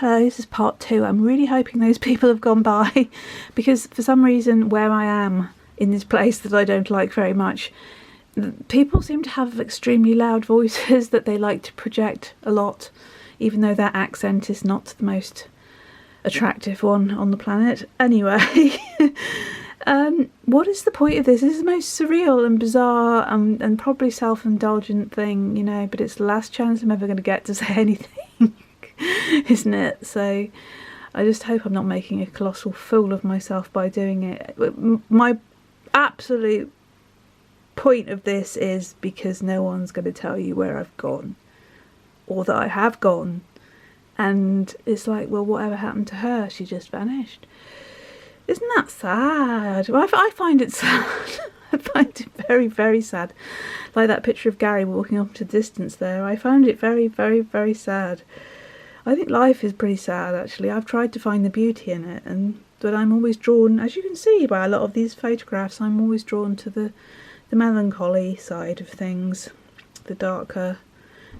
hello, this is part 2. I'm really hoping those people have gone by, because for some reason where I am in this place that I don't like very much, people seem to have extremely loud voices that they like to project a lot, even though their accent is not the most attractive one on the planet. Anyway, what is the point of this? This is the most surreal and bizarre and probably self-indulgent thing, you know, but it's the last chance I'm ever going to get to say anything, isn't it? So I just hope I'm not making a colossal fool of myself by doing it. My absolute point of this is because no one's going to tell you where I've gone or that I have gone. And it's like, well, whatever happened to her? She just vanished. Isn't that sad? Well, I find it sad. I find it very, very sad. Like that picture of Gary walking off to distance there. I found it very, very, very sad. I think life is pretty sad, actually. I've tried to find the beauty in it, but I'm always drawn, as you can see by a lot of these photographs, I'm always drawn to the melancholy side of things, the darker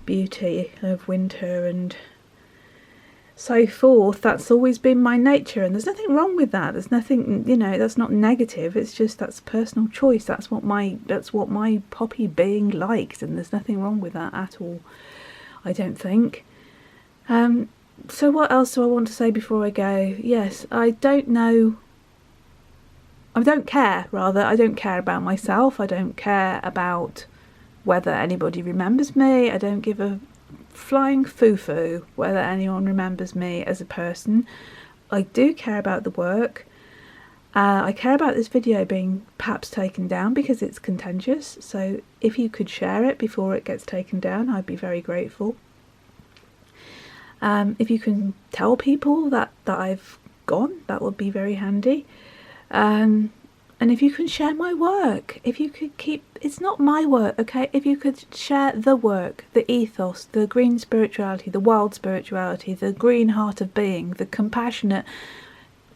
beauty of winter and so forth. That's always been my nature, and there's nothing wrong with that. There's nothing, you know, that's not negative. It's just that's personal choice. That's what my poppy being likes, and there's nothing wrong with that at all, I don't think. So what else do I want to say before I go? Yes, I don't know. I don't care, rather. I don't care about myself. I don't care about whether anybody remembers me. I don't give a flying foo-foo whether anyone remembers me as a person. I do care about the work. I care about this video being perhaps taken down because it's contentious. So if you could share it before it gets taken down, I'd be very grateful. If you can tell people that I've gone, that would be very handy. And if you can share my work, if you could keep, it's not my work, okay, if you could share the work, the ethos, the green spirituality, the wild spirituality, the green heart of being, the compassionate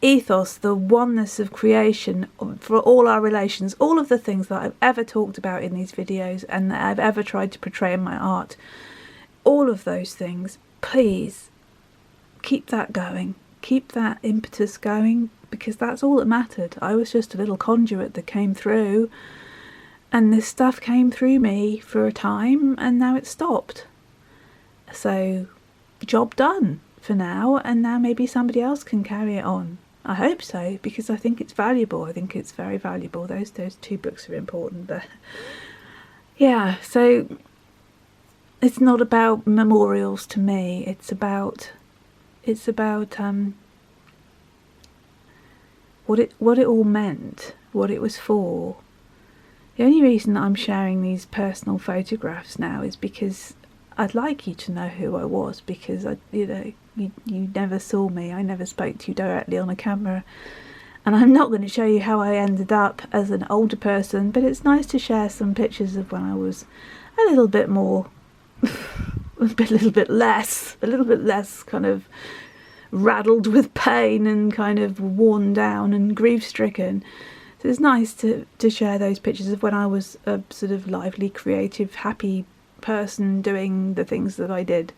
ethos, the oneness of creation for all our relations, all of the things that I've ever talked about in these videos and that I've ever tried to portray in my art, all of those things, please keep that going, keep that impetus going, because that's all that mattered. I was just a little conduit that came through, and this stuff came through me for a time, and now it's stopped. So, job done for now, and now maybe somebody else can carry it on. I hope so, because I think it's valuable. I think it's very valuable. Those 2 books are important. But yeah, so it's not about memorials to me. It's about what it all meant, what it was for. The only reason that I'm sharing these personal photographs now is because I'd like you to know who I was, because you never saw me, I never spoke to you directly on a camera, and I'm not going to show you how I ended up as an older person, but it's nice to share some pictures of when I was a little bit more, a little bit less kind of raddled with pain and kind of worn down and grief-stricken. So it's nice to share those pictures of when I was a sort of lively, creative, happy person doing the things that I did.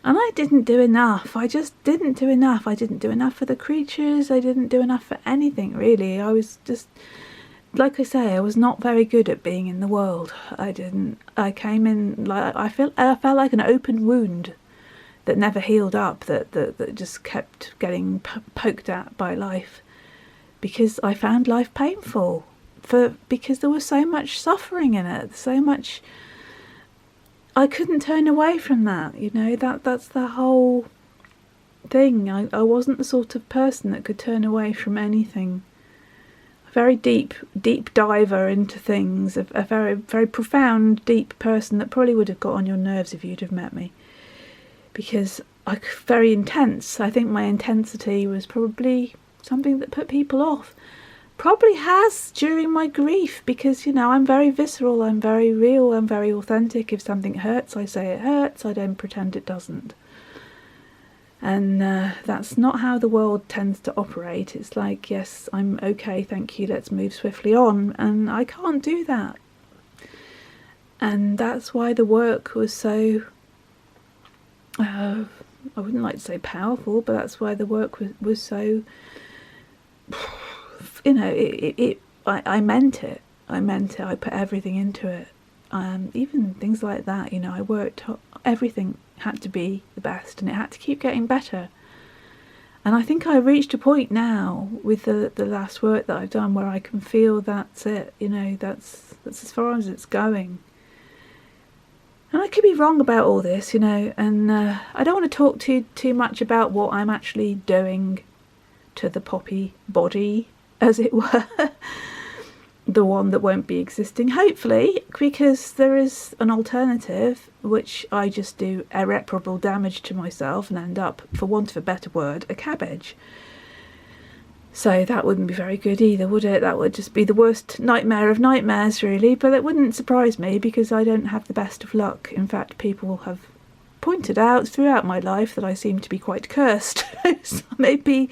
And I didn't do enough. I just didn't do enough. I didn't do enough for the creatures. I didn't do enough for anything, really. I was just, like I say, I was not very good at being in the world. I came in, like, I felt like an open wound that never healed up, that just kept getting poked at by life, because I found life painful, because there was so much suffering in it, so much. I couldn't turn away from that, you know, that's the whole thing. I wasn't the sort of person that could turn away from anything. A very deep diver into things, a very, very profound, deep person that probably would have got on your nerves if you'd have met me. Because I'm very intense. I think my intensity was probably something that put people off. Probably has during my grief, because, you know, I'm very visceral, I'm very real, I'm very authentic. If something hurts, I say it hurts. I don't pretend it doesn't. And that's not how the world tends to operate. It's like, yes, I'm okay, thank you, let's move swiftly on. And I can't do that. And that's why the work was so I wouldn't like to say powerful, but that's why the work was so, you know, I meant it. I meant it. I put everything into it. Even things like that, you know, I worked, everything had to be the best, and it had to keep getting better. And I think I reached a point now with the last work that I've done where I can feel that's it, you know, that's as far as it's going. And I could be wrong about all this, you know, and I don't want to talk too much about what I'm actually doing to the poppy body, as it were. The one that won't be existing, hopefully, because there is an alternative, which I just do irreparable damage to myself and end up, for want of a better word, a cabbage. So that wouldn't be very good either, would it? That would just be the worst nightmare of nightmares, really. But it wouldn't surprise me, because I don't have the best of luck. In fact, people have pointed out throughout my life that I seem to be quite cursed. So maybe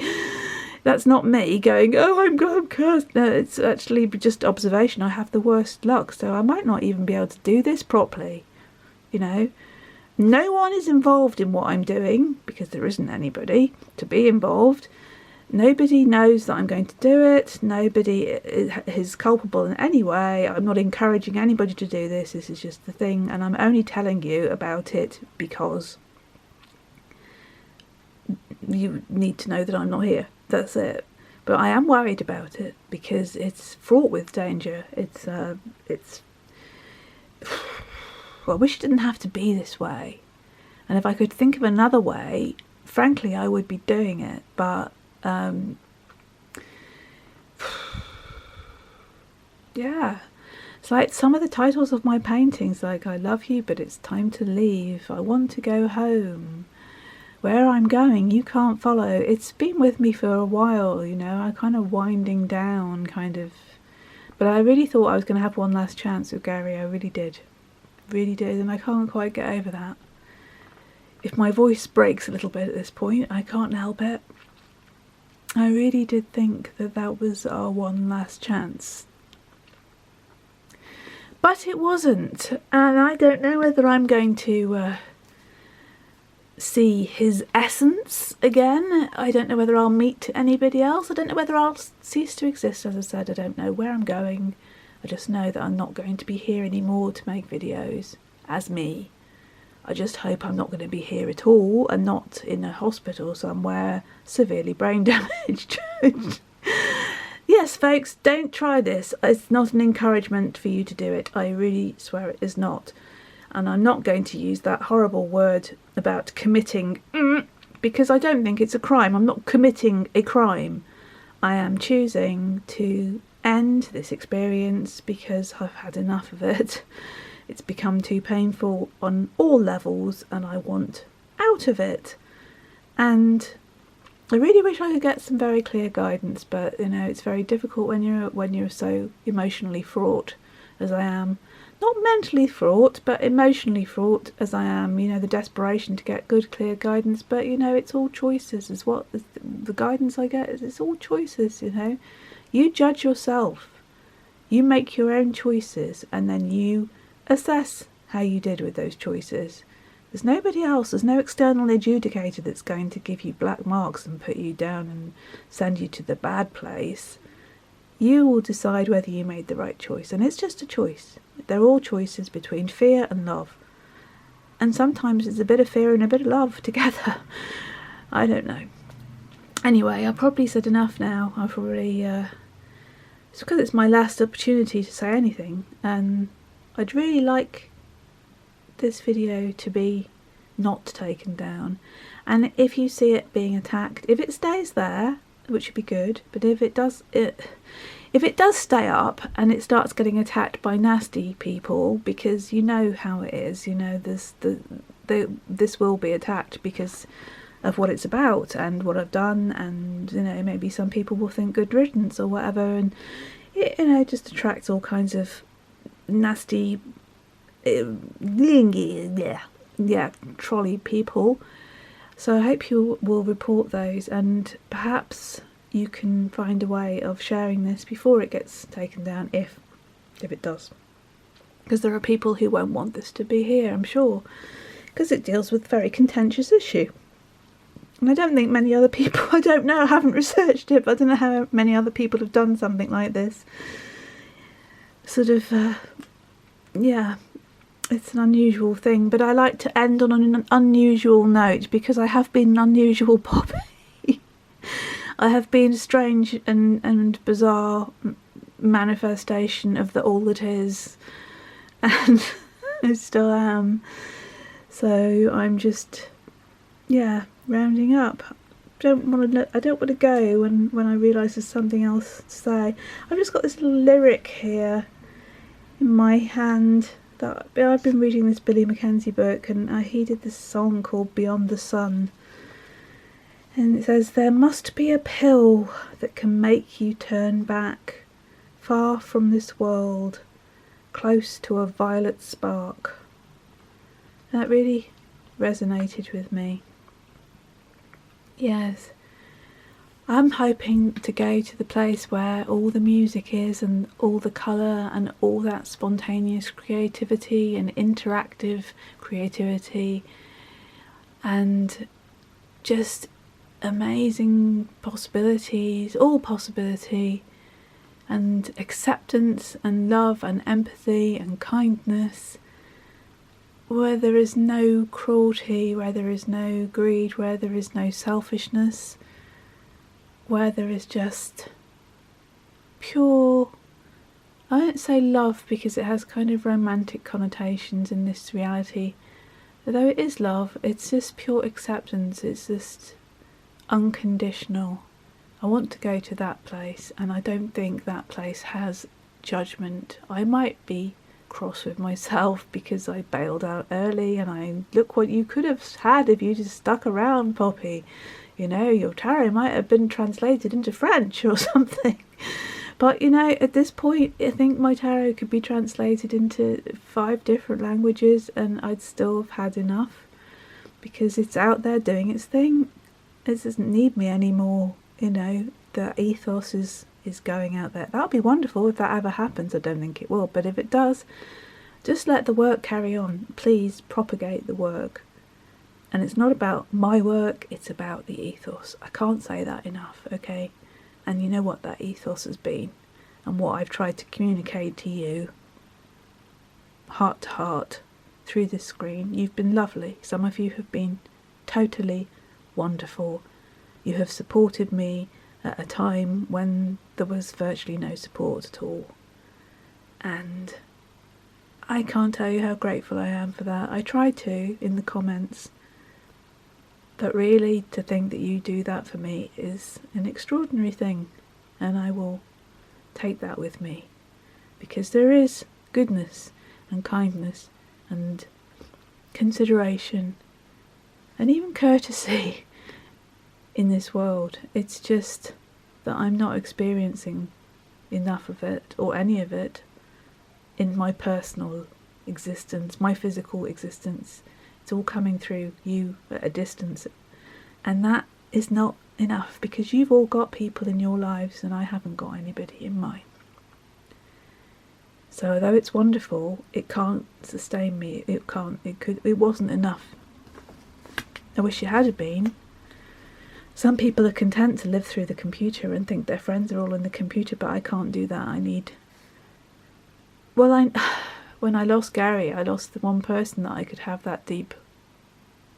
that's not me going, oh, I'm cursed. No, it's actually just observation. I have the worst luck, so I might not even be able to do this properly. You know, no one is involved in what I'm doing, because there isn't anybody to be involved. Nobody knows that I'm going to do it. Nobody is culpable in any way. I'm not encouraging anybody to do this. This is just the thing, and I'm only telling you about it because you need to know that I'm not here. That's it. But I am worried about it because it's fraught with danger. It's well, I wish it didn't have to be this way. And if I could think of another way, frankly, I would be doing it. But yeah, it's like some of the titles of my paintings, like I love you, but it's time to leave. I want to go home. Where I'm going, you can't follow. It's been with me for a while, you know. I kind of winding down, kind of. But I really thought I was going to have one last chance with Gary. I really did. Really did. And I can't quite get over that. If my voice breaks a little bit at this point, I can't help it. I really did think that that was our one last chance. But it wasn't. And I don't know whether I'm going to see his essence again. I don't know whether I'll meet anybody else. I don't know whether I'll cease to exist. As I said, I don't know where I'm going. I just know that I'm not going to be here anymore to make videos as me. I just hope I'm not going to be here at all and not in a hospital somewhere severely brain damaged. Yes, folks, don't try this. It's not an encouragement for you to do it. I really swear it is not. And I'm not going to use that horrible word about committing, because I don't think it's a crime. I'm not committing a crime. I am choosing to end this experience because I've had enough of it. It's become too painful on all levels and I want out of it. And I really wish I could get some very clear guidance, but you know, it's very difficult when you're so emotionally fraught as I am. Not mentally fraught, but emotionally fraught as I am. You know, the desperation to get good, clear guidance. But, you know, it's all choices is what the guidance I get is. It's all choices, you know. You judge yourself. You make your own choices and then you assess how you did with those choices. There's nobody else. There's no external adjudicator that's going to give you black marks and put you down and send you to the bad place. You will decide whether you made the right choice. And it's just a choice. They're all choices between fear and love. And sometimes it's a bit of fear and a bit of love together. I don't know. Anyway, I've probably said enough now. I've probably... it's because it's my last opportunity to say anything. And I'd really like this video to be not taken down. And if you see it being attacked, if it stays there, which would be good, but if it does stay up and it starts getting attacked by nasty people, because you know how it is, you know, this will be attacked because of what it's about and what I've done, and you know, maybe some people will think good riddance or whatever, and it, you know, just attracts all kinds of nasty trolley people. So I hope you will report those, and perhaps you can find a way of sharing this before it gets taken down, if it does. Because there are people who won't want this to be here, I'm sure, because it deals with a very contentious issue. And I don't think many other people, I don't know, I haven't researched it, but I don't know how many other people have done something like this. Sort of, it's an unusual thing, but I like to end on an unusual note because I have been an unusual Poppy. I have been a strange and bizarre manifestation of the all that is, and I still am. So I'm just, rounding up. I don't want to go when I realise there's something else to say. I've just got this little lyric here in my hand that I've been reading this Billy Mackenzie book, and he did this song called Beyond the Sun. And it says, there must be a pill that can make you turn back, far from this world, close to a violet spark. That really resonated with me. Yes, I'm hoping to go to the place where all the music is and all the colour and all that spontaneous creativity and interactive creativity and just amazing possibilities, all possibility, and acceptance and love and empathy and kindness, where there is no cruelty, where there is no greed, where there is no selfishness, where there is just pure, I don't say love because it has kind of romantic connotations in this reality, although it is love, it's just pure acceptance, it's just unconditional. I want to go to that place, and I don't think that place has judgment. I might be cross with myself because I bailed out early, and I look what you could have had if you just stuck around, Poppy. You know, your tarot might have been translated into French or something. But, you know, at this point, I think my tarot could be translated into 5 different languages and I'd still have had enough, because it's out there doing its thing. It doesn't need me anymore, you know. The ethos is going out there. That would be wonderful if that ever happens. I don't think it will, but if it does, just let the work carry on. Please propagate the work. And it's not about my work, it's about the ethos. I can't say that enough, okay? And you know what that ethos has been, and what I've tried to communicate to you, heart to heart, through this screen. You've been lovely. Some of you have been totally wonderful. You have supported me at a time when there was virtually no support at all. And I can't tell you how grateful I am for that. I try to in the comments. But really, to think that you do that for me is an extraordinary thing, and I will take that with me, because there is goodness and kindness and consideration and even courtesy in this world. It's just that I'm not experiencing enough of it, or any of it, in my personal existence, my physical existence. It's all coming through you at a distance, and that is not enough, because you've all got people in your lives and I haven't got anybody in mine. So although it's wonderful, it can't sustain me. It wasn't enough. I wish it had been. Some people are content to live through the computer and think their friends are all in the computer, but I can't do that. When I lost Gary, I lost the one person that I could have that deep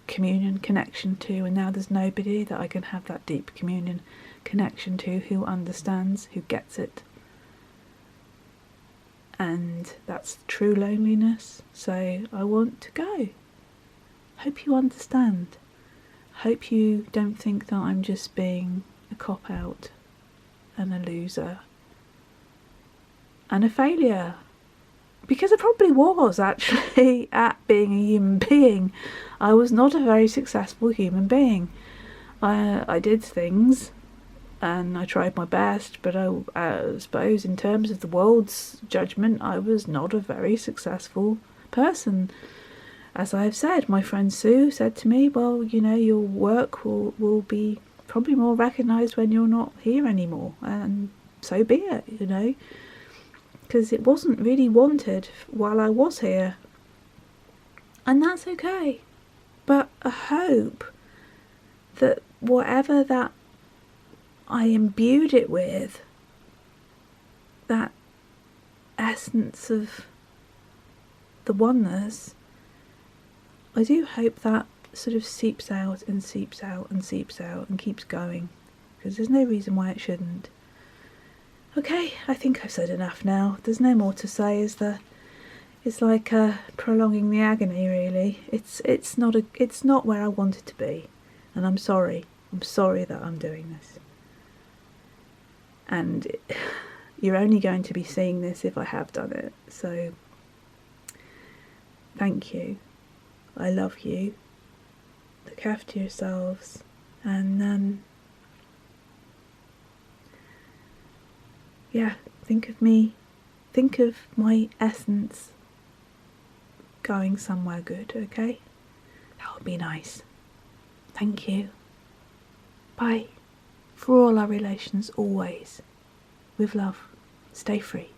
communion connection to, and now there's nobody that I can have that deep communion connection to who understands, who gets it. And that's true loneliness. So I want to go. Hope you understand. Hope you don't think that I'm just being a cop-out and a loser and a failure. Because I probably was, actually, at being a human being. I was not a very successful human being. I did things, and I tried my best, but I suppose in terms of the world's judgment, I was not a very successful person. As I've said, my friend Sue said to me, well, you know, your work will be probably more recognised when you're not here anymore, and so be it, you know. Because it wasn't really wanted while I was here. And that's okay. But I hope that whatever that I imbued it with, that essence of the oneness, I do hope that sort of seeps out and seeps out and seeps out and keeps going, because there's no reason why it shouldn't. Okay, I think I've said enough now. There's no more to say, is there? It's like prolonging the agony, really. It's not where I want it to be, and I'm sorry. I'm sorry that I'm doing this. And you're only going to be seeing this if I have done it. So, thank you. I love you. Look after yourselves, and yeah, think of me. Think of my essence going somewhere good, okay? That would be nice. Thank you. Bye. For all our relations, always. With love. Stay free.